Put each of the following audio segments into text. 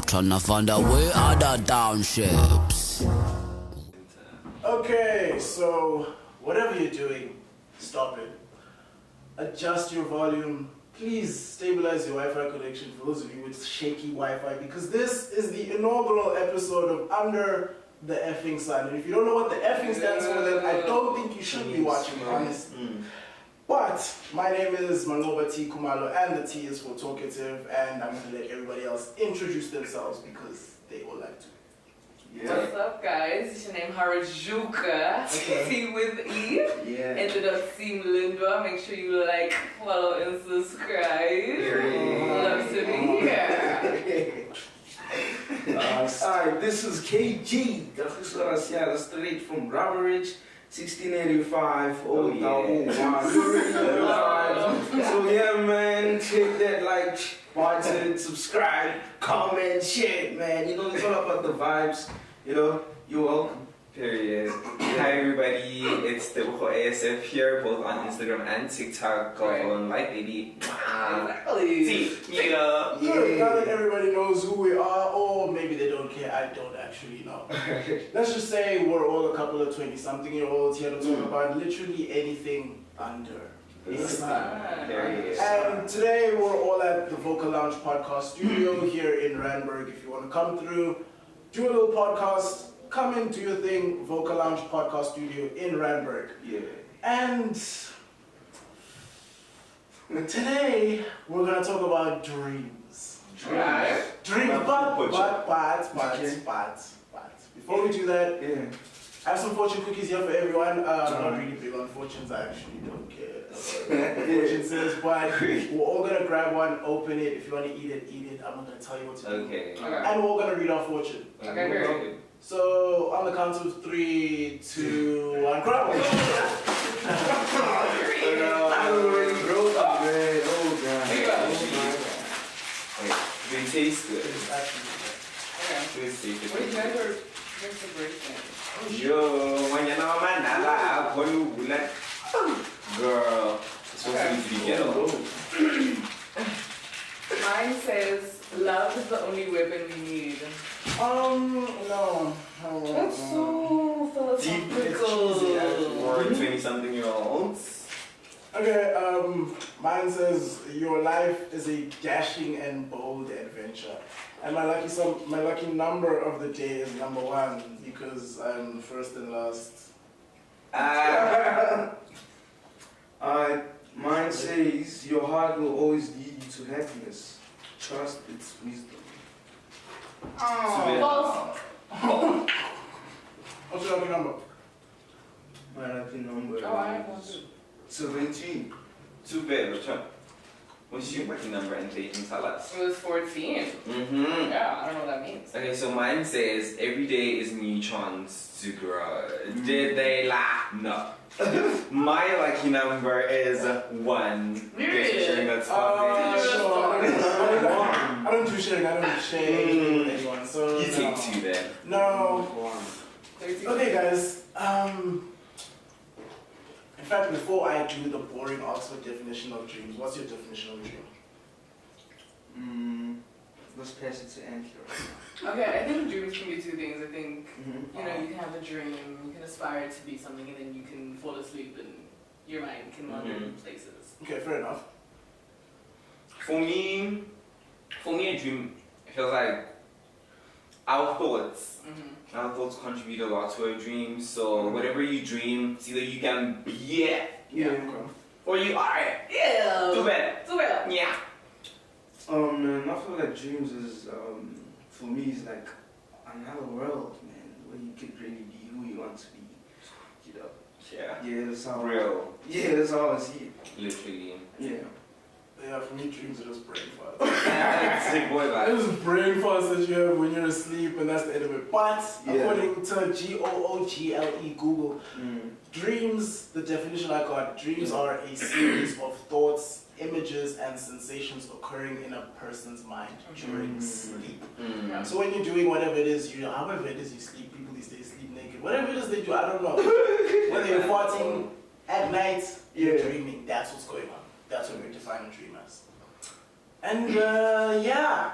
tryna find out where are the townships. Okay, so whatever you're doing, stop it. Adjust your volume. Please stabilize your Wi-Fi connection for those of you with shaky Wi-Fi, because this is the inaugural episode of Under the Effing Sun. And if you don't know what the effing stands for, then I don't think you should be watching, honestly. But my name is Manoba T. Kumalo, and the T is for talkative, and I'm going to let everybody else introduce themselves because they all like to. Yeah. What's up, guys? It's your name Harajuka. T with E. Yeah. Ended up seeing Lindwa. Make sure you like, follow, and subscribe. Love to be here. Alright, this is KG. That's straight from Rubberidge, 1685. Oh, yeah. So, yeah, man, click that like button, subscribe, comment, share, man. You know, it's all about the vibes. You know, you're welcome. Period. Hi everybody, it's the ASF here, both on Instagram and TikTok. Go follow and like, baby. Exactly. Good. Now that everybody knows who we are, or maybe they don't care, I don't actually know. Let's just say we're all a couple of 20-something-year-olds here to talk about literally anything under the sun. And today we're all at the Vocal Lounge Podcast Studio here in Randburg. If you want to come through, do a little podcast, come in, do your thing, Vocal Lounge Podcast Studio in Randburg. Yeah. And today we're gonna talk about dreams. Right. Dreams, but before we do that, Yeah. I have some fortune cookies here for everyone. I'm not really big on fortunes, I actually don't care what fortune says, but we're all gonna grab one, open it. If you wanna eat it, eat it. I'm not gonna tell you what to do. Okay. And we're all gonna read our fortune. Okay, great. So on the count of 3, 2, 1, grab one. I already broke up, man. Oh, God. Here you go. Wait, they taste good. It's actually Okay. They taste good. What do you guys are drinks the break Yo, mañana manala, bulat. Girl, it's supposed to be ghetto. Mine says, love is the only weapon we need. no. That's so philosophical. Or 20-something-year-olds. Okay, mine says your life is a dashing and bold adventure. And my lucky number of the day is number 1 because I'm first and last. Mine says your heart will always lead you to happiness. Trust its wisdom. False. What's your lucky number? My lucky number Oh, I have one is too. 17. Too bad, Richard. What's your lucky number and they can tell us? It was 14. Mm-hmm. Yeah, I don't know what that means. Okay, so mine says every day is a new chance to grow. Did they lie? No. My lucky number is 1. Really? That's Sure. I don't do sharing. I don't share anything with anyone. So You take 2 then. No. 13. Okay, guys. In fact, before I do the boring Oxford definition of dreams, what's your definition of dream? Let's pass it to Anthony. Okay, I think dreams can be 2 things. I think, Mm-hmm. you know, you can have a dream, you can aspire to be something, and then you can fall asleep and your mind can wander places. Okay, fair enough. For me, a dream feels like our thoughts. Our thoughts contribute a lot to a dream. So whatever you dream, it's either you can be it, Okay. or you are it. Yeah. Too bad. Too bad. Yeah. Man, I feel like dreams is, for me, is like another world, man, where you could really be who you want to be. You know? Yeah. Yeah, that's how. Real. Yeah, that's how I see it. Literally. Yeah. Yeah, for me, dreams are just brain fart. Sick boy It vibes. is brain fart that you have when you're asleep, and that's the end of it. But Yeah. according to Google, Google, dreams, the definition I got, dreams are a series of thoughts, images, and sensations occurring in a person's mind during sleep. So when you're doing whatever it is, however it is you sleep, people these days sleep naked, whatever it is they do, I don't know. Whether you're farting at night, you're dreaming, that's what's going on. That's what we define a dream as. And yeah,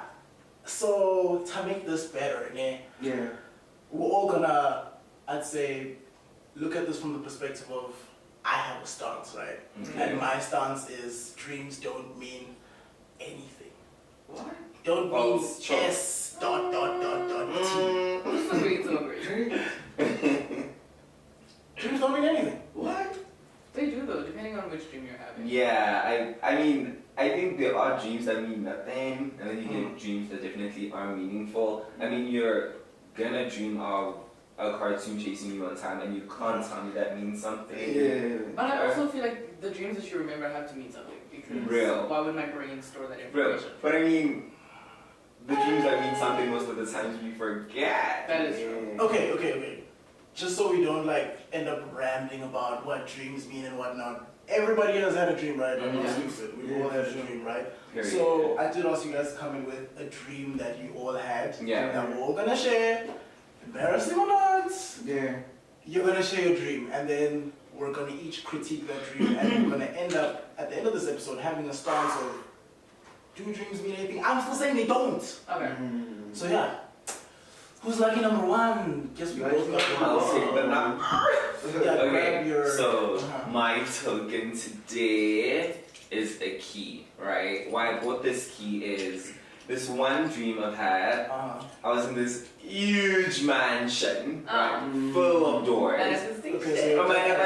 So to make this better, Yeah. we're all gonna, I'd say, look at this from the perspective of I have a stance, right? And my stance is dreams don't mean anything. What? Don't Well, mean sure. S dot dot dot dot T. Disagree to agree. Dreams don't mean anything. What? They do though, depending on which dream you're having. Yeah, I mean, I think there are dreams that mean nothing, and then you get dreams that definitely are meaningful. I mean, you're gonna dream of a cartoon chasing you on time, and you can't tell me that means something. Yeah. But I also feel like the dreams that you remember have to mean something because Real. why would my brain store that Bro, information? but I mean, the dreams that mean something most of the times we forget. That is true. Okay. Just so we don't like end up rambling about what dreams mean and whatnot. Everybody has had a dream, right? I'm not stupid. We've all had a dream, right? Period. So I did ask you guys to come in with a dream that you all had. Yeah. That we're all gonna share. Embarrassing or not, Yeah. you're gonna share your dream, and then we're gonna each critique that dream, and we're gonna end up at the end of this episode having a stance of, do dreams mean anything? I'm still saying they don't. Okay. So yeah, who's lucky number one? Guess we both lucky number I'll one. take the number. Yeah, grab Okay, your. so Uh-huh. my token today is a key, right? Why I bought this key is this one dream I've had. I was in this huge mansion, right, full of doors. And it's distinct. Okay, Oh my God,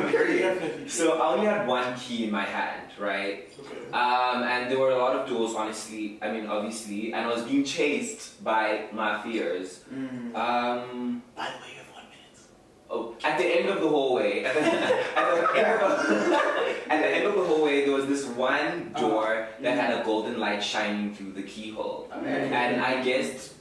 Definitely. so I only had one key in my hand, right? Okay. And there were a lot of doors, honestly. I mean, obviously, and I was being chased by my fears. By the way, you have 1 minute. Oh, at the end of the hallway, at the end of the hallway, there was this one door that had a golden light shining through the keyhole. Okay. And I guess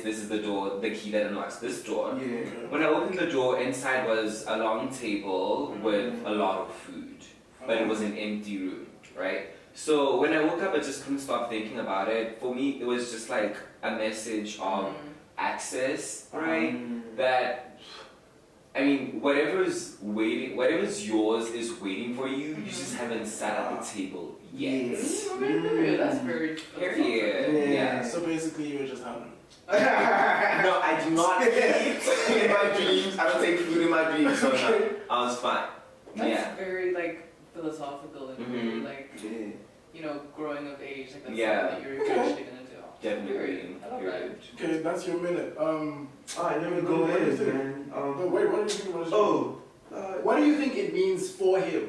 this is the door, the key that unlocks this door. Yeah. When I opened the door, inside was a long table with a lot of food, but it was an empty room, right? So when I woke up, I just couldn't stop thinking about it. For me, it was just like a message of access, right? That, I mean, whatever's yours is waiting for you. You just haven't sat at the table yet. Okay, that's very Period. Yeah. So basically, you were just hungry. No, I do not eat in my dreams. I don't take food in my dreams, so no, I was fine. That's Yeah. very like philosophical and very like growing of age. Like that's Yeah. something that you're eventually gonna do. Definitely. I love Period. Okay, that's your minute. Alright, let me go What do you ahead, think? man. Wait, what do you think about this? What do you think it means for him?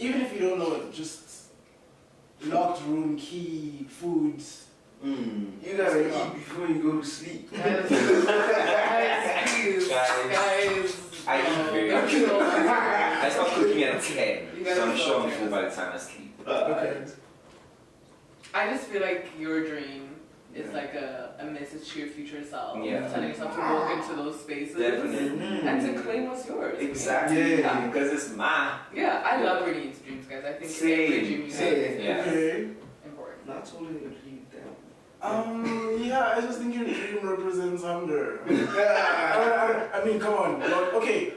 Even if you don't know it, just locked room, key, food. You gotta eat before you go to sleep. Guys, please, guys. I eat very much. I stopped cooking at 10, You guys so I'm are sure I'm so full by the time I sleep. Okay. I just feel like your dream is like a message to your future self. Yeah. Telling yourself to walk into those spaces. Definitely. And to claim what's yours. Exactly. Yeah. Because it's mine. Yeah, I love reading into dreams, guys. I think Same, every dream you have same. is Yeah. Okay. important. Not totally agree with that. Yeah, I just think your dream represents hunger. I mean, come on. Okay,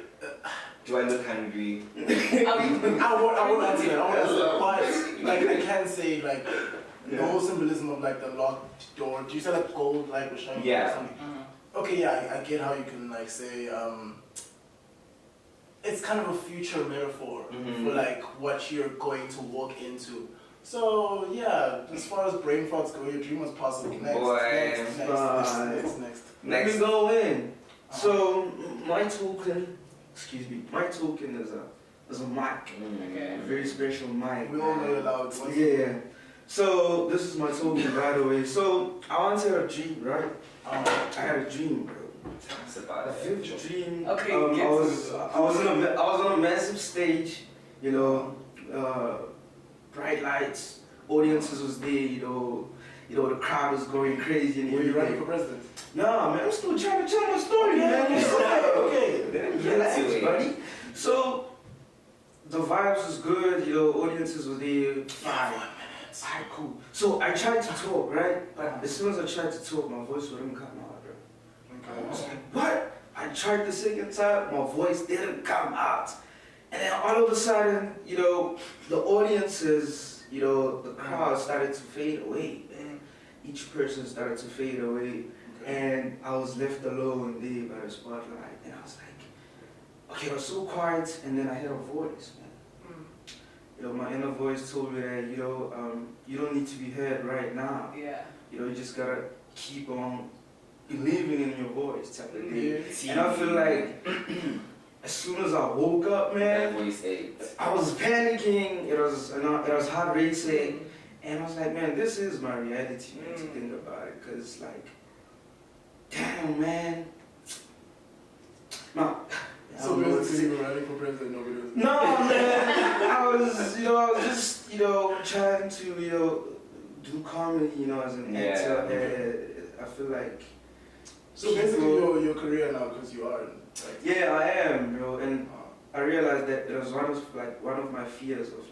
Do I look hungry? I'll be I won't answer that. But like, I can say like the whole symbolism of like the locked door. Do you say like gold light was shining? Yeah. Or something? Okay, yeah, I get how you can like say it's kind of a future metaphor for like what you're going to walk into. So yeah, as far as brain farts go, your dream was possible. Next, Boy. next. Let me go in. So my token is a mic. Okay. A very special mic. We all know you're loud. Yeah. So this is my token, by the way. So I once had a dream, right? I had a dream, bro. It's about A it. vivid dream. Okay, I was on a massive stage, bright lights, audiences was there, the crowd was going crazy and Were you running everything. for president? Nah, man, I'm still trying to tell my story, man. Okay. Relax, buddy. So the vibes was good, audiences were there. Fine. Alright, cool. So I tried to talk, right? But as soon as I tried to talk, my voice wouldn't come out, bro. I was like, what? I tried the second time, my voice didn't come out. And then all of a sudden, the audiences you know, the crowd started to fade away, man. Each person started to fade away, and I was left alone there by the spotlight, and I was like, okay, it was so quiet, and then I heard a voice, man. You know, my inner voice told me that, you know, you don't need to be heard right now. Yeah. You know, you just gotta keep on believing in your voice type of thing. Yeah. And I feel like as soon as I woke up, That man, voice ate. I was panicking. It was heart racing, and I was like, man, this is my reality, man. To think about it, cause like, damn, man. No. So basically, you were running for president, nobody was. No, man. I was just, trying to, do comedy, as an actor. I feel like. So basically, your career now, because you are. Yeah, I am, bro, and I realized that it was one of my fears of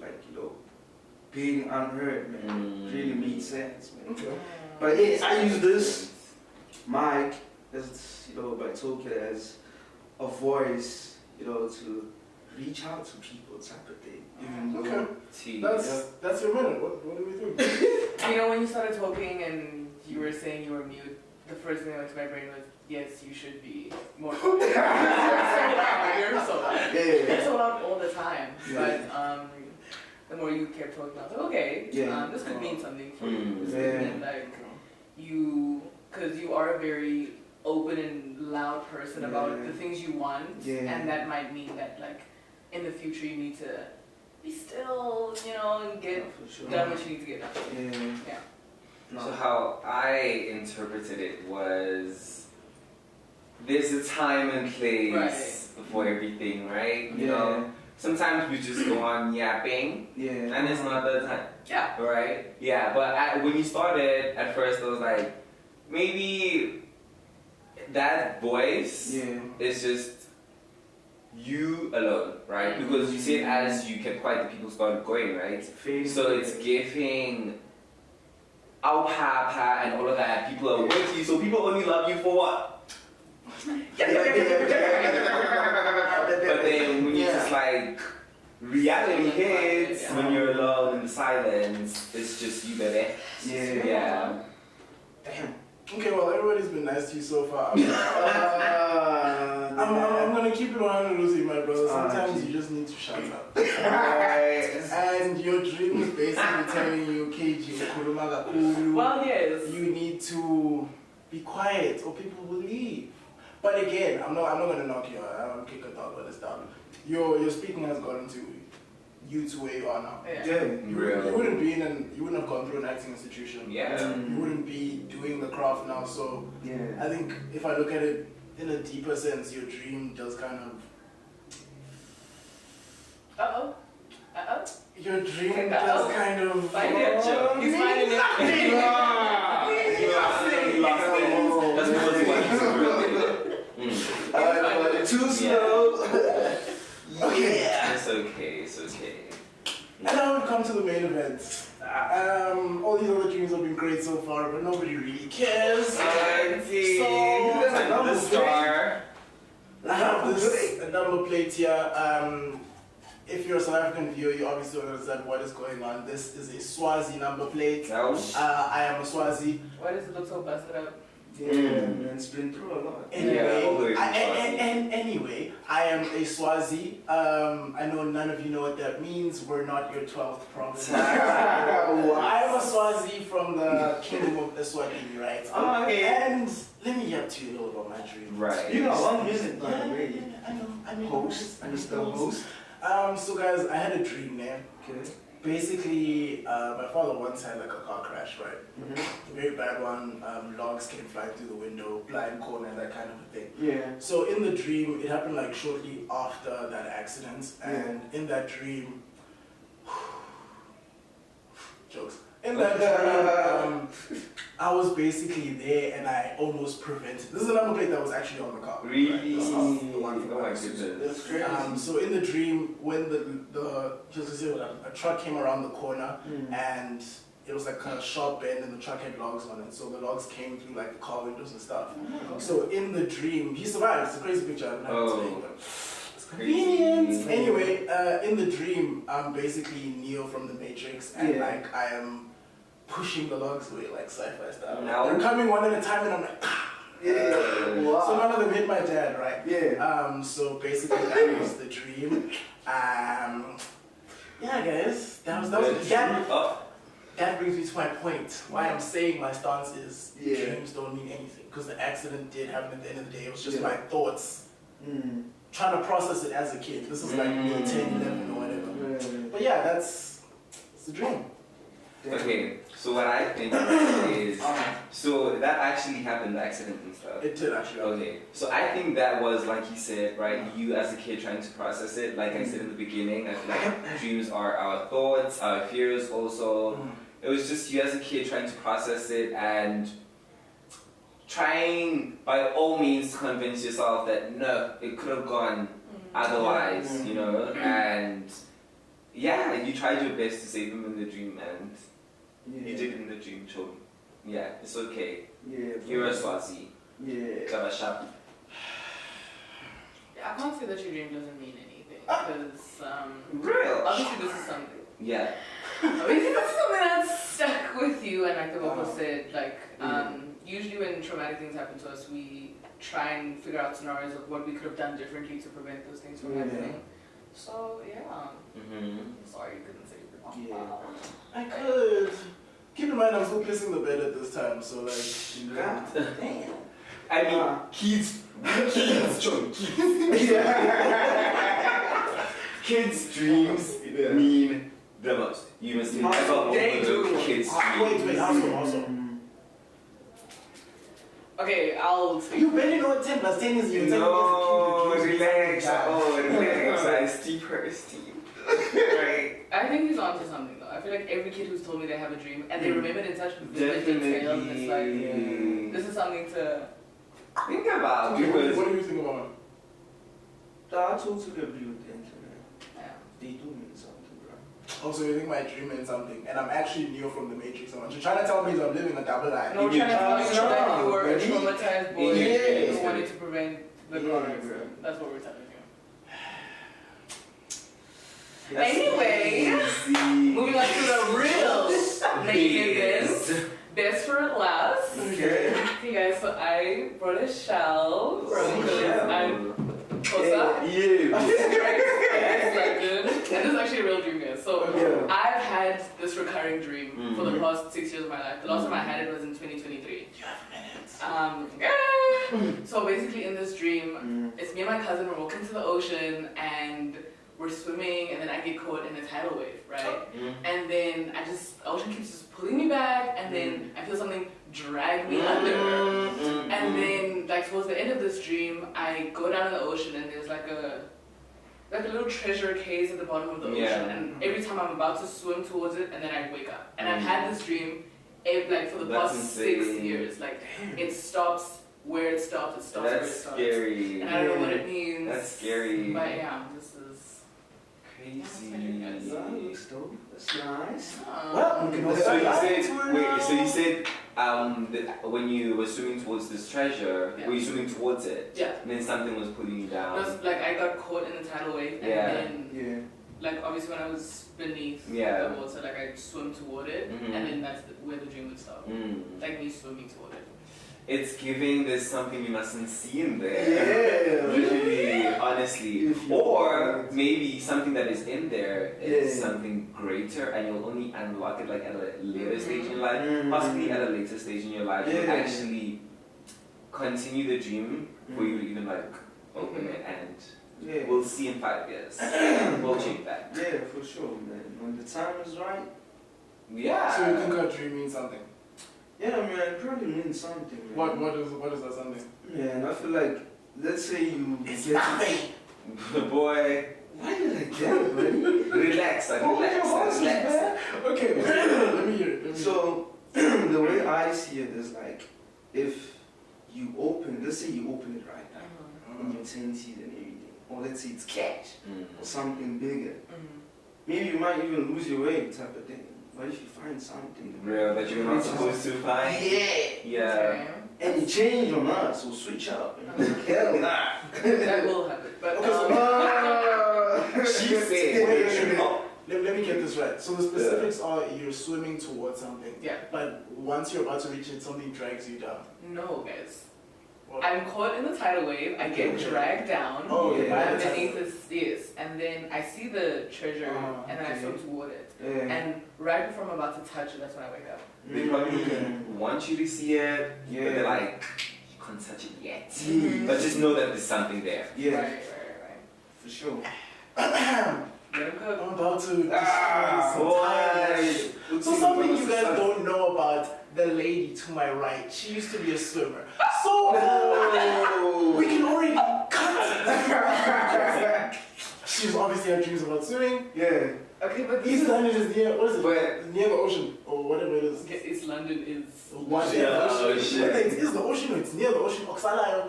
being unheard, man. Really made sense, man. Okay. But yeah, I use this mic as by token as a voice, to reach out to people type of thing. Even though That's your minute. What do we think? When you started talking and you were saying you were mute, the first thing that went to my brain was, yes, you should be more. You're so loud. You're so loud. You're so loud all the time. But the more you kept talking, I was like, okay, this could mean something for you. This could mean because you are a very open and loud person about the things you want, and that might mean that in the future you need to be still, and get done what you need to get done. Yeah. So how I interpreted it was, there's a time and place for everything, right? You know, sometimes we just go on yapping, and it's not the time. Yeah. Right? Yeah, but when you started, at first I was like, maybe that voice is just you alone, right? Because you said as you kept quiet, the people started going, right? So it's giving our papa and all of that. People are with you, so people only love you for what? But then when you just reality hits, when you're alone in the silence, it's just you, baby. Yeah. Damn. Okay, well, everybody's been nice to you so far. I'm gonna keep it 100 with you, my brother. Sometimes you just need to shut up. And your dream is basically telling you, KG, well, yes. you need to be quiet or people will leave. But again, I'm not gonna knock you. I don't kick a dog when it's down. Your speaking has gotten to you to where you are now. You wouldn't have gone through an acting institution. You wouldn't be doing the craft now. So I think if I look at it in a deeper sense, your dream does kind of. Your dream does kind of. He's finding it. That's because too slow. It's okay. And now we've come to the main event. All these other dreams have been great so far, but nobody really cares. So the star. I have a number plate here. If you're a South African viewer, you obviously don't understand what is going on. This is a Swazi number plate. I am a Swazi. Why does it look so busted up? Man, it's been through a lot. Anyway, I am a Swazi. I know none of you know what that means. We're not your 12th province. I am a Swazi from the Kingdom of Eswatini, right? And let me get to you a little about my dream. Right. You got long music, by the way. I know. I'm Host. I'm still host. So guys, I had a dream, man. Okay. Basically, my father once had a car crash, right? A very bad one. Logs came flying through the window, blind corner, that kind of a thing. So in the dream, it happened shortly after that accident, and in that dream, jokes. In that dream, I was basically there, and I almost prevented. This is a number plate that was actually on the car. Really? Right? This is the one from Oh my goodness. That's crazy. So in the dream, when a truck came around the corner, and it was like a sharp bend, and the truck had logs on it. So the logs came through the car windows and stuff. So in the dream, he survived. It's a crazy picture. I don't have it today, but this Convenience. Anyway, in the dream, I'm basically Neo from the Matrix, and Yeah. like I am pushing the logs away like sci-fi style. Now- They're coming one at a time, and I'm like, Yeah. so Wow. none of them hit my dad, right? Yeah. So basically that was the dream. Yeah, guys, that was that brings me to my point. Why I'm saying my stance is Yeah. dreams don't mean anything, because the accident did happen at the end of the day. It was just Yeah. my thoughts Mm. trying to process it as a kid. This is like me 10, 11 or whatever. Yeah. But yeah, it's a dream. Okay, so what I think is, so that actually happened, the accident and stuff. It did actually. Okay, so I think that was, like you said, right, you as a kid trying to process it. Like I said in the beginning, I feel like dreams are our thoughts, our fears also. Mm. It was just you as a kid trying to process it and trying by all means to convince yourself that no, it could have gone otherwise, you know, and yeah, you tried your best to save him in the dream and you did in the dream, Chobi. Yeah, it's okay. Yeah. You're a Swazi. Yeah. Kabashap. Yeah, I can't say that your dream doesn't mean anything because Real. obviously this is something. Yeah. Obviously this is something that's stuck with you, and like the vocal said, like usually when traumatic things happen to us, we try and figure out scenarios of what we could have done differently to prevent those things from happening. So yeah, sorry you couldn't say your Yeah. I could. Keep in mind, I'm still pissing the bed at this time, so like. God damn. I mean, kids, Chobi, kids' dreams mean the most. You must think about They do. kids' Wait, dreams. also. Okay, I'll speak. You barely know what 10 plus 10 is. You're No, telling me relax. as a kid. Oh, relax. I steep her esteem. Right. I think he's onto something though. I feel like every kid who's told me they have a dream and they remember it in such vivid detail, and it's like this is something to. Think about Okay, because what do you think about it? I totally agree with the internet. Yeah. They do mean something, bro. Also, you think my dream meant something, and I'm actually Neo from the Matrix. So you're trying to tell me that I'm living a double life. No, we're trying to tell you that you were a Really? traumatized boy Yeah. who wanted to prevent the Yeah, car bro. accident. That's what we're telling you. Yes. Anyway, moving on to the real negatives. Best for last. Okay. Okay guys, so I brought a shell because I'm Kosa. Yeah. And this is actually a real dream, guys. So Yeah. I've had this recurring dream for the past 6 years of my life. The last time I had it was in 2023. You have minutes. So basically in this dream, it's me and my cousin, we're walking to the ocean and we're swimming, and then I get caught in a tidal wave, right? And then the ocean keeps just pulling me back, and then I feel something drag me under. And then like towards the end of this dream, I go down in the ocean and there's like a little treasure case at the bottom of the ocean, Yeah. and every time I'm about to swim towards it, and then I wake up. And I've had this dream like for the That's past 6 insane. years. Like it stops where it stops, it stops where it That's stops. scary. And I don't know what it means. That's scary. But yeah, this is Crazy. That's dope. That's nice. Well, we can also So you dive said, into it wait, now. so you said that when you were swimming towards this treasure, Yeah. were you swimming towards it? yeah. And then something was pulling you down. That's like I got caught in the tidal wave, and Yeah. then Yeah. like obviously when I was beneath Yeah. the water, like I swim toward it, Mhm. and then that's where the dream would stop. Like me swimming toward it. It's giving there's something you mustn't see in there. Yeah. Literally, honestly. If you- Or maybe something that is in there is Yeah. something greater and you'll only unlock it like at a later stage in your life. Mhm. Possibly at a later stage in your life. You'll Yeah. actually continue the dream for you to even like open it and Yeah. we'll see in 5 years. We'll check that. Yeah, for sure, man. When the time is right. Yeah. So you think our dream means something? Yeah, man, it probably means something, man. What is that something? Man, I feel like, let's say you It's get nothing. Boy, Why you like that, buddy? relax, Oh, relax, your horses, relax. man. Okay, let me hear it. So, the way I see it is like, if you open, let's say you open it right now, and you change it and everything, or let's say it's cash, or something bigger, maybe you might even lose your way type of thing. But if you find something Real that you're not supposed to find. Yeah. Okay. and you change on us or switch up, hell nah. That will happen. But Okay, so She said. Wait. Oh, let me get this right. So the specifics are you're swimming towards something, yeah, but once you're about to reach it, something drags you down. no, guys. What? I'm caught in the tidal wave. I get Okay. dragged down. Oh, yeah. by the Underneath time. is yes, and then I see the treasure, and then I okay. swim toward it. Yeah. And right before I'm about to touch it, that's when I wake up. they probably Okay. want you to see it, but Yeah. they're like, you can't touch it yet. Yeah. But just know that there's something there. Yeah, Right. for sure. Let him cook. I'm about to destroy Ah, some tires. boy. So something you guys don't know about the lady to my right, she used to be a swimmer. So we can already cut. She's obviously had dreams about swimming. Yeah. Okay, but this East is, London is near, what is it? But- Near the ocean or whatever it is. okay, East London is. One Yeah, the ocean. ocean. Whether it is the ocean or it's near the ocean, Oxalayo,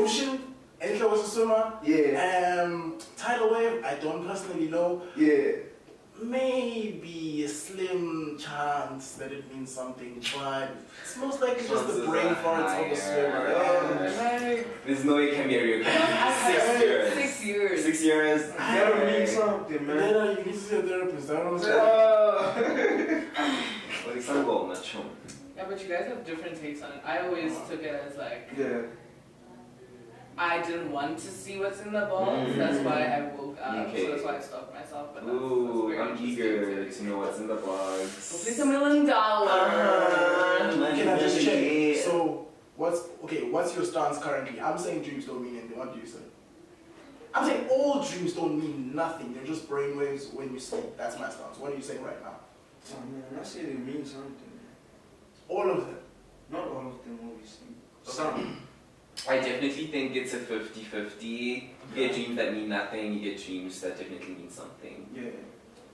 ocean, and was a swimmer. Yeah. Tidal wave, I don't personally know. Yeah. Maybe a slim chance that it means something, but it's most likely just the Chances brain are farts of higher. a swimmer. Like, There's no way it can be a real I've had 6 years. 6 years. 6 years. That'll mean something, man. Later, you need to see a therapist. I don't know. Well, it's not goal, not shown. Yeah, but you guys have different takes on it. I always took it as like, Yeah. I didn't want to see what's in the balls. That's why I woke up. Okay. So that's why I stopped myself. But Ooh, very I'm interesting eager take. to know what's in the box. Please $1 million. Can I just check? So, what's your stance currently? I'm saying dreams don't mean anything. What do you say? I'm saying all dreams don't mean nothing. They're just brainwaves when you sleep. That's my stance. What are you saying right now? Oh, man, I said it means something. All of them. Not all of them, obviously. Some. I definitely think it's a 50-50. You get dreams that mean nothing, you get dreams that definitely mean something. Yeah.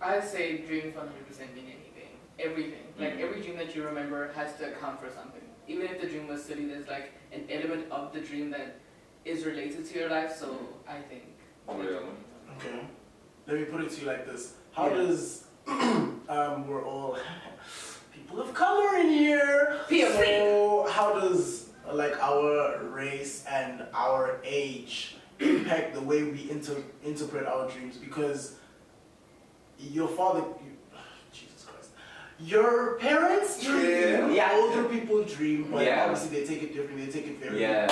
I say dreams 100% mean anything. Everything. Like every dream that you remember has to account for something. Even if the dream was silly, there's like an element of the dream that is related to your life. So I think. Real. Okay. Let me put it to you like this. How Yeah. does we're all people of color in here. POC. So how does like our race and our age impact the way we interpret our dreams? Because your father, Jesus Christ, your parents dream, Yeah. older people dream, but Yeah. obviously they take it differently. They take it very Yeah.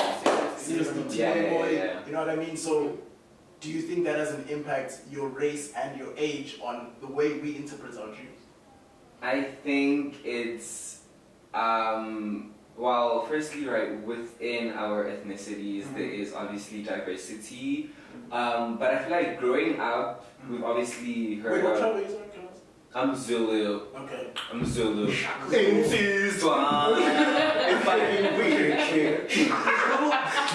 seriously. Yeah, yeah, Boy, yeah. You know what I mean? So, do you think that has an impact your race and your age on the way we interpret our dreams? I think it's, well, firstly, right, within our ethnicities, there is obviously diversity. But I feel like growing up, we've obviously Wait, heard what of. tribe are you? Sorry, can I ask? I'm Zulu. Okay. I'm Zulu. This one. If I can weird.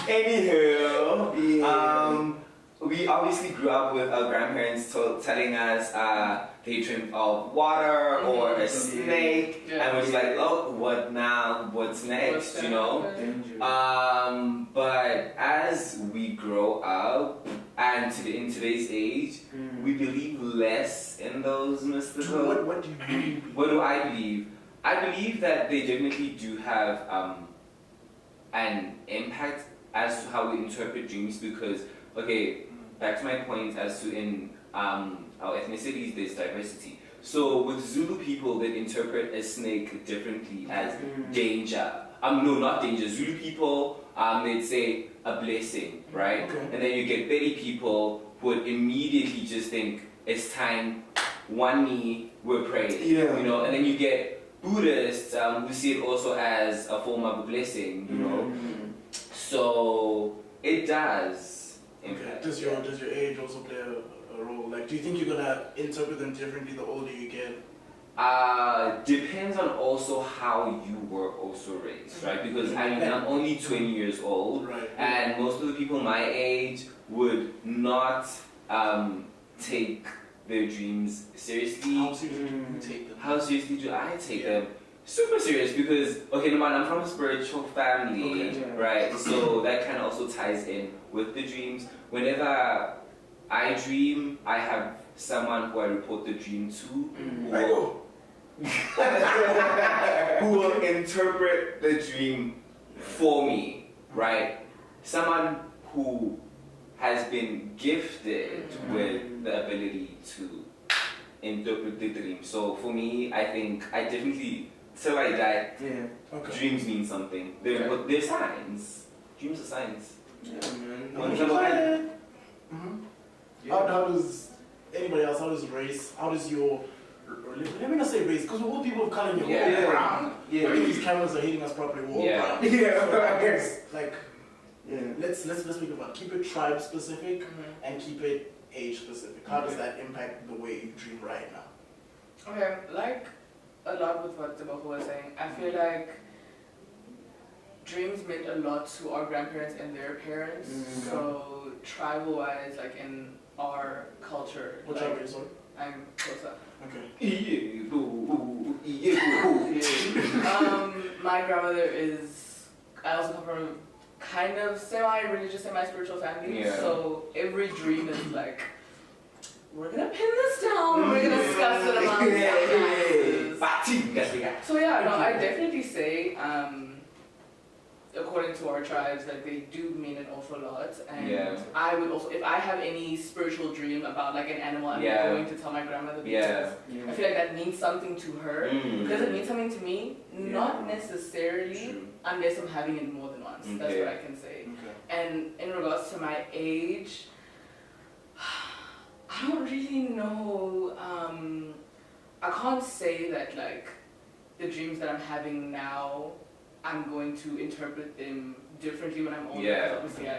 Anywho, we obviously grew up with our grandparents telling us they dreamed of water or a snake, Yeah. and we're just like, oh, what now? What's next? What's You know. that? But as we grow up and in today's age, we believe less in those mystical. What do you believe? What do I believe? I believe that they definitely do have an impact as to how we interpret dreams because, okay, back to my point as to in our ethnicities there's diversity. So with Zulu people, they interpret a snake differently as danger. No, not danger. Zulu people, they'd say a blessing, right? Okay. And then you get Betty people who would immediately just think it's time, one knee, we're praying. Yeah. You know, and then you get Buddhists who see it also as a form of a blessing, you know. So it does Okay. impact. Does your age also play a role? Like, do you think you're gonna interpret them differently the older you get? Depends on also how you were also raised, right? Because I mean, I'm only 20 years old, Right. and most of the people my age would not take their dreams seriously. How seriously do you take them? How seriously do I take them? Super serious because, okay, number one, I'm from a spiritual family, Okay. Yeah. right? So that kind of also ties in with the dreams. Whenever I dream, I have someone who I report the dream to who I will, know. who will interpret the dream for me, right? Someone who has been gifted with the ability to interpret the dream. So for me, I think I definitely, till I die, Okay. dreams mean something. They're signs. Dreams are signs. Yeah, man. Mm-hmm. How does anybody else? How does race? How does your let me not say race because we're all people of color. And you're all brown. Yeah. I think these cameras are hitting us properly. We're all brown. Yeah. So I guess, like, Yeah. let's make it fun. Keep it tribe specific and keep it age specific. How does that impact the way you dream right now? Okay, like a lot with what Teboho was saying, I feel like dreams meant a lot to our grandparents and their parents. So tribal-wise, like in our culture, What like, tribe are you, sorry? I'm closer. Okay. My grandmother is. I also come from kind of semi-religious, semi-spiritual family. Yeah. So every dream is like, we're gonna pin this down. We're gonna discuss it amongst us. So yeah, no, I definitely say, according to our tribes, like they do mean an awful lot. And I would also, if I have any spiritual dream about like an animal, I'm going to tell my grandmother because I feel like that means something to her. Does it mean something to me? Not necessarily, unless I'm having it more than once. That's what I can say. And in regards to my age, I don't really know. I can't say that like the dreams that I'm having now, I'm going to interpret them differently when I'm older. Because obviously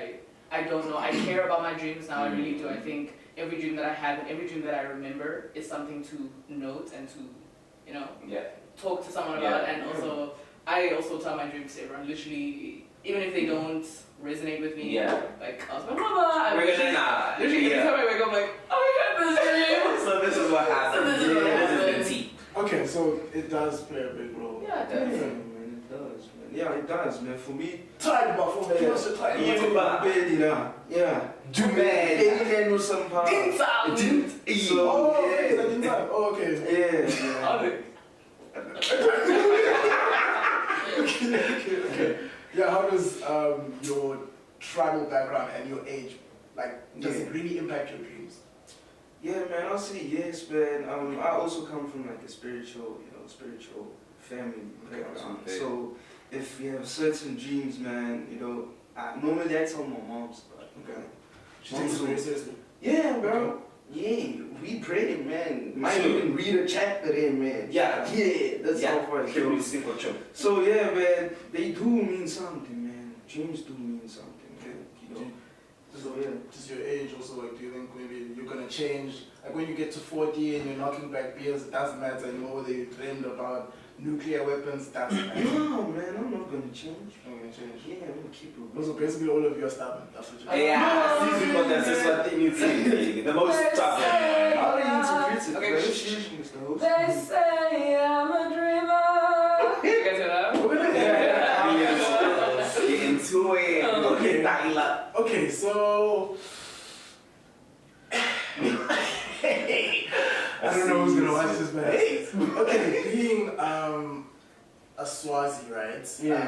I don't know. I care about my dreams now. I really do. I think every dream that I have and every dream that I remember is something to note and to, you know, talk to someone about. And also, I also tell my dreams to everyone. Literally, even if they don't resonate with me, like ask my mama. Literally, every time I wake up, I'm like, I had this dream. So this is what happened. So this is what happened. This is the tea. Okay, so it does play a big role. Yeah, it does. It does, man. Yeah, it does, man. For me, Tribe buffalo. yeah. Do man. Alien or some power. So, Oh, okay, so I didn't have- oh, okay. Okay. Yeah, how does your tribal background and your age, like, does it really impact your dreams? Yeah, man, I'll say yes, man. I also come from like a spiritual family background. Okay. So if you have certain dreams, man, normally I tell my moms, but She takes it very seriously. yeah, bro. Yeah, we pray, man. Might even read a chapter there, man. Yeah. That's how far it goes. Simple. So yeah, man, they do mean something, man. Dreams do mean something, man. So yeah. Does your age also, like, do you think maybe you're gonna change? Like when you get to 40 and you're knocking back beers, it doesn't matter anymore whether you dreamed about nuclear weapons, doesn't matter. No, man, I'm not gonna change. I'm gonna change. Yeah, I'm gonna keep it. So basically all of you are stubborn. That's what you're That's what you say. The most stubborn. How do you interpret it? Okay. Bro? Sheesh, Mr. Host. They say I'm a dreamer. You guys hear that? Get into it. Okay. Tyler. Okay, so I don't know who's gonna watch this, man. Okay, being a Swazi, right?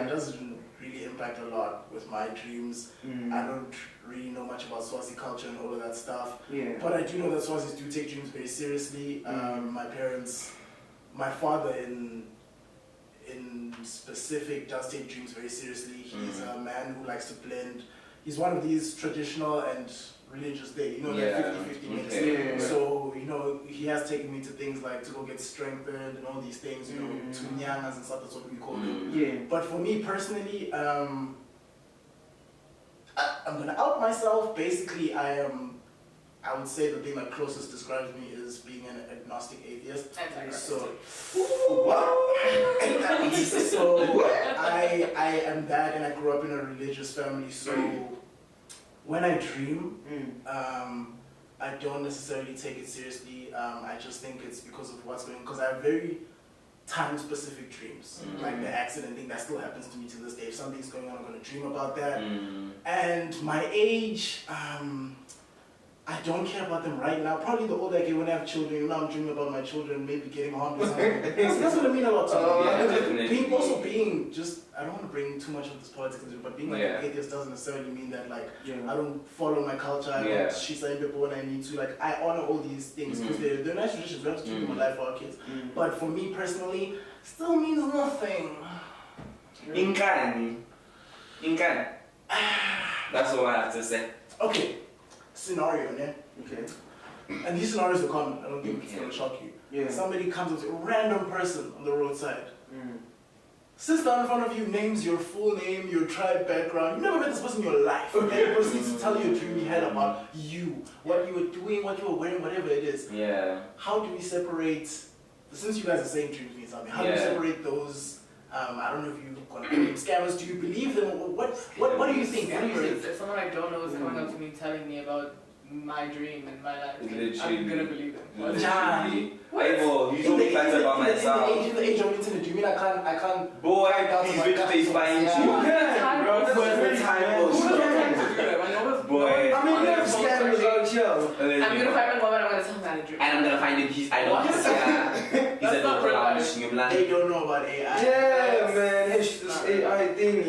Doesn't really impact a lot with my dreams. I don't really know much about Swazi culture and all of that stuff. Yeah. But I do know that Swazis do take dreams very seriously. My father in specific does take dreams very seriously. He's a man who likes to blend. He's one of these traditional and religious that 50-50 mix. Okay. So, he has taken me to things like to go get strengthened and all these things, to nyangas and stuff, that's what we call them. Yeah. But for me personally, I'm gonna out myself. Basically, I would say the thing that closest describes me is being an agnostic atheist. So I am that, and I grew up in a religious family. So when I dream, I don't necessarily take it seriously. I just think it's because of what's going on. Because I have very time-specific dreams, like the accident thing that still happens to me to this day. If something's going on, I'm going to dream about that. And my age, I don't care about them right now. Probably the older I get when I have children, I'm dreaming about my children maybe getting harmed or something. That's going to mean a lot to me. Yeah, definitely. Being just, I don't want to bring too much of this politics into it, but being like an atheist doesn't necessarily mean that like I don't follow my culture, I don't shisa people when I need to. Like I honor all these things because they're nice traditions. We have to keep them alive for our kids. But for me personally, still means nothing. Inkani. That's all I have to say. Okay, scenario, yeah? Okay. And these scenarios are common. I don't think it's gonna shock you. Yeah. Somebody comes up to a random person on the roadside, sits down in front of you, names your full name, your tribe background. You never met this person in your life. And the person needs to tell you a dream he had about you, what you were doing, what you were wearing, whatever it is. Yeah. How do we separate? Since you guys are saying dreams mean something, how do we separate those? I don't know if you call them scammers. Do you believe them? What do you think? What do you think? If someone I don't know is coming up to me telling me about my dream and my life, Literally. I'm gonna believe them. Literally. You told me facts about myself. In the age of internet, do you mean I can't? Boy, please, which face find you? Bro, that's Where's the time was? Boy. I mean, you have scammers out here. I'm gonna find my mom and I'm gonna tell him that I dream. And I'm gonna find him. I know he's a That's not real life. They don't know about AI. Yeah, man. It's this AI thing.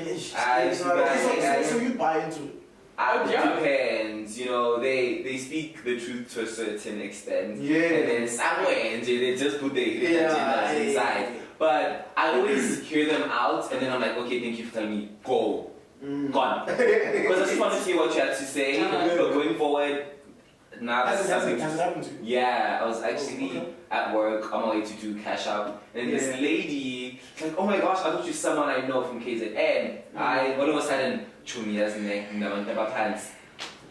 So you buy into it. It depends, they speak the truth to a certain extent. Yeah. And then somewhere they just put their agendas inside. But I always hear them out and then I'm like, okay, thank you for telling me, go. Gone. Because I just want to see what you had to say. But going forward, now Has it happened to you? Yeah, I was actually at work on my way to do cash out, and this lady, like, oh my gosh, I thought you someone I know from KZN. I all of a sudden, chumi doesn't never pants.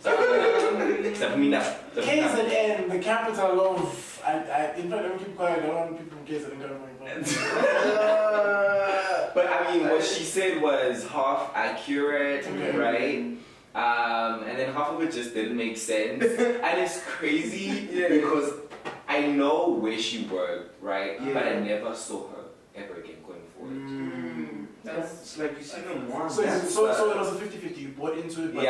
KZN, the capital of. In fact, let me keep quiet. I don't want people from KZN coming. But I mean, what she said was half accurate, right? And then half of it just didn't make sense. And it's crazy because I know where she worked, right? Yeah. But I never saw her ever again going forward. It's like you see them once. So it was a 50-50. You bought into it, but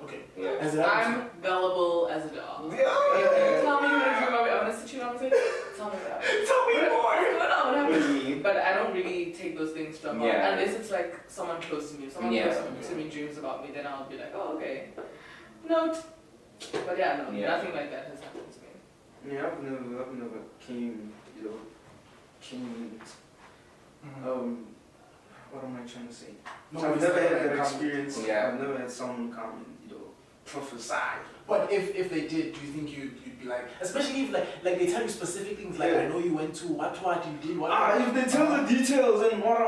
okay. Yeah. Has it happened to you? I'm gullible as a dog. Yeah. Tell me what I dream about. I'm gonna sit you down and say, tell me about it. Tell me more. What's going on? What happened? What do you mean? But I don't really take those things to heart unless it's like someone close to me. If someone close to me dreams about me, then I'll be like, oh, okay. Note. But nothing like that has happened to me. Yeah, I've never came. What am I trying to say? No, I've never had that experience. Yeah. I've never had someone come and prophesy. But if they did, do you think you'd be like, especially if like they tell you specific things like I know you went to what you did what? If they tell the details and what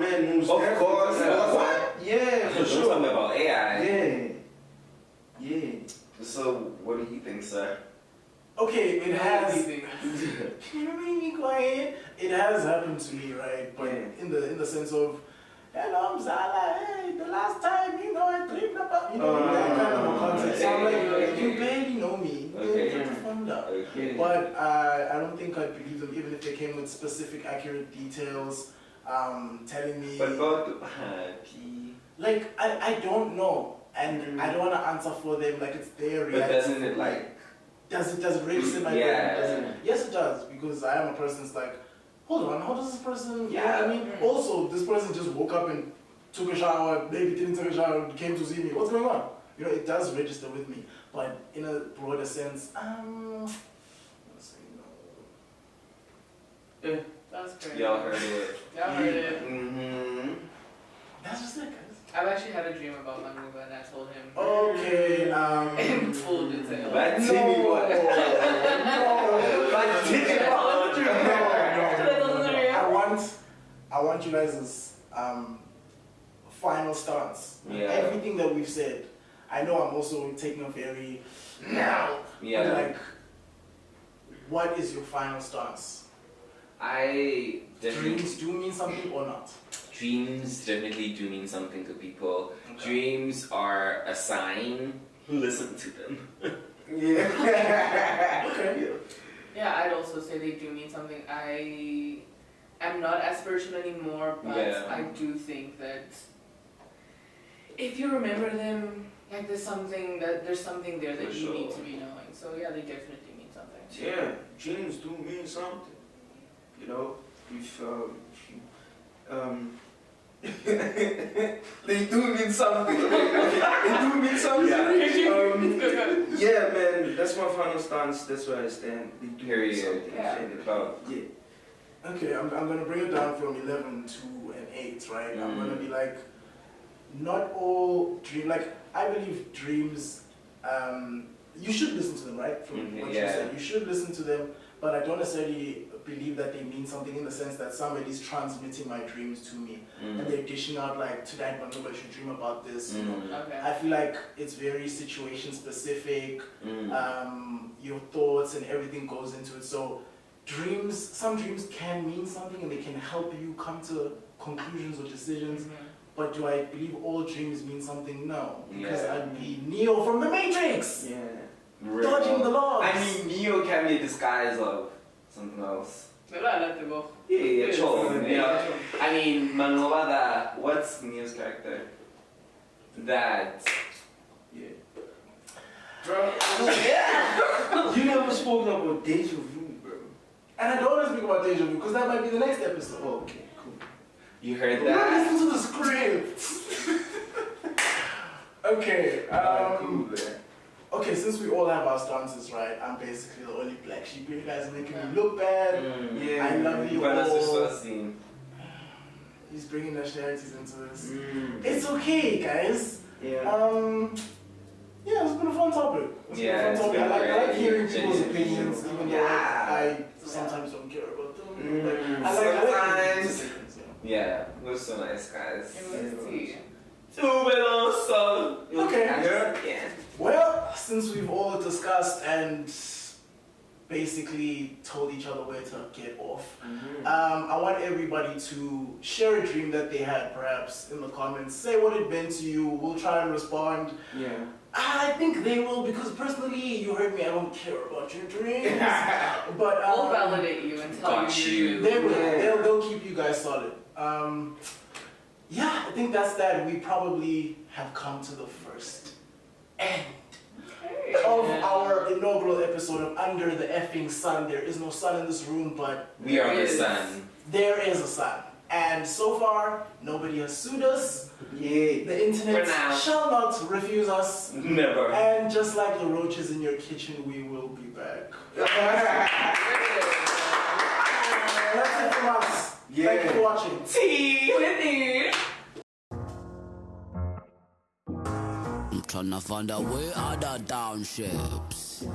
man moves. Of course. What? Yeah, for sure. Something about AI. Yeah. So, what do you think, sir? Okay, it has. Anything. Can you make me quiet? It has happened to me, right? But in the sense of, hello, I'm Zala. Hey, the last time, I dreamed about, that kind of a context. So I'm like, you barely know me. Okay. Get the phone down. Okay. But I don't think I'd believe them, even if they came with specific, accurate details, telling me. But about the happy. Like, I don't know. And I don't want to answer for them like it's their reality. But doesn't it like. Does it register in my brain? Yes, it does, because I am a person that's like, hold on, how does this person, I mean, also, this person just woke up and took a shower, maybe didn't take a shower, came to see me, what's going on? It does register with me, but in a broader sense, let's say no. That's crazy. Y'all heard it. Y'all heard it. Mm-hmm. That's just it, guys. I've actually had a dream about my mover and I told him. Okay, in full detail. But tell me what. I want you guys' final stance. Yeah. Everything that we've said. I know I'm also taking a very Yeah. like, what is your final stance? Dreams do mean something or not? Dreams definitely do mean something to people. Okay. Dreams are a sign. Listen to them. Yeah. Okay. Yeah, I'd also say they do mean something. I am not as spiritual anymore, but I do think that if you remember them, like there's something there that For you need sure. to be knowing. So yeah, they definitely mean something. Yeah, dreams do mean something. You know, if they do mean something. They do mean something. Yeah, man, that's my final stance. That's where I stand. They do mean Period. something. Yeah. About Yeah. Okay, I'm gonna bring it down from 11 to an 8, right? I'm gonna be like, not all like I believe dreams. You should listen to them, right? From what you Yeah. said, you should listen to them, but I don't necessarily believe that they mean something in the sense that somebody's transmitting my dreams to me and they're dishing out like tonight, but nobody should dream about this. You know? Okay. I feel like it's very situation specific. Your thoughts and everything goes into it. So some dreams can mean something and they can help you come to conclusions or decisions. But do I believe all dreams mean something? No. Because Yeah. I'd be Neo from the Matrix! Yeah. Dodging the laws! I mean, Neo can be a disguise of something else. Maybe I like to go. Yeah, sure. Yeah. I mean, Manova, what's Neo's character? That. Yeah. Bro, you never spoke about deja vu, bro. And I don't want to speak about Deja Vu because that might be the next episode. Okay, cool. You heard We're gonna that? listen to the script! Okay, Cool, man. okay, since we all have our stances, right? I'm basically the only black sheep. You guys are making me look bad. Yeah. I love you But that's just all. a scene. He's bringing nationalities into this. Mm. It's okay, guys. Yeah. Yeah, it's been a fun topic. It's Yeah, been a it's fun topic. been I like great. hearing people's Genuinely. opinions, even though Yeah. I sometimes don't care about them. Mm. Like, I like hearing Sometimes. people's opinions, yeah. Yeah, we're so nice, guys. See. Too bad also. Okay. Yeah. Well, since we've all discussed and basically told each other where to get off, I want everybody to share a dream that they had, perhaps in the comments. Say what it meant to you. We'll try and respond. Yeah. I think they will, because personally, you heard me. I don't care about your dreams, but We'll validate you and tell Got you. you. they will. Yeah. They'll keep you guys solid. Yeah, I think that's that. We probably have come to the first end of our inaugural episode of Under the Effing Sun. There is no sun in this room, but We are the Yes. sun. there is a sun. And so far, nobody has sued us. Yeah. The internet For now. shall not refuse us. Never. And just like the roaches in your kitchen, we will be back. That's it from us. Yeah. Thank you for watching. Tea. Whitney. I'm trying to find a way out of townships.